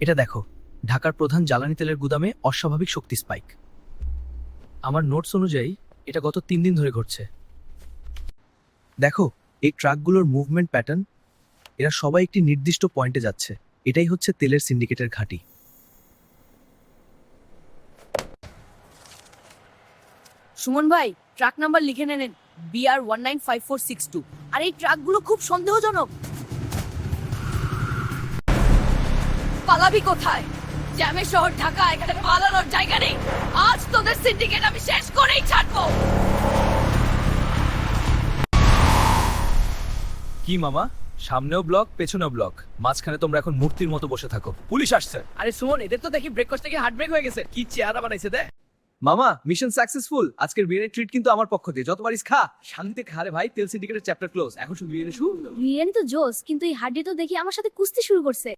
এটা দেখো, ঢাকার প্রধান জ্বালানি তেলের গুদামে অস্বাভাবিক শক্তি স্পাইক। আমার নোটস অনুযায়ী এটা গত 3 দিন ধরে ঘটছে। দেখো, এই ট্রাকগুলোর মুভমেন্ট প্যাটার্ন, এরা সবাই একটি নির্দিষ্ট পয়েন্টে যাচ্ছে। এটাই হচ্ছে তেলের সিন্ডিকেটের ঘাঁটি। সুমন ভাই, ট্রাক নাম্বার লিখে নেন BR195462। আর এই ট্রাকগুলো খুব সন্দেহজনক। পালাবি কোথায়? জ্যামের শহর ঢাকা, এখানে পালানোর জায়গা নেই। আজ তোদের সিন্ডিকেট আমি শেষ করেই ছাড়বো। কি মামা, সামনেও ব্লক পেছনেও ব্লক, মাঝখানে তোমরা এখন মূর্তির মতো বসে থাকো। পুলিশ আসছে। আরে সুমন, এদের তো দেখি ব্রেকফাস্ট থেকে হার্ট ব্রেক হয়ে গেছে। কি চেহারা বানাইছে দে। মামা, মিশন সাকসেসফুল। আজকের বিরিয়ানি ট্রিট কিন্তু আমার পক্ষ দিয়ে। যত পারিস খা, শান্তিতে খা রে ভাই। তেল সিন্ডিকেটের চ্যাপ্টার ক্লোজ। এখন শুধু বিরিয়ানি শুরু। বিরিয়ানি তো জোস, কিন্তু এই হাড্ডি তো দেখি আমার সাথে কুস্তি শুরু করছে।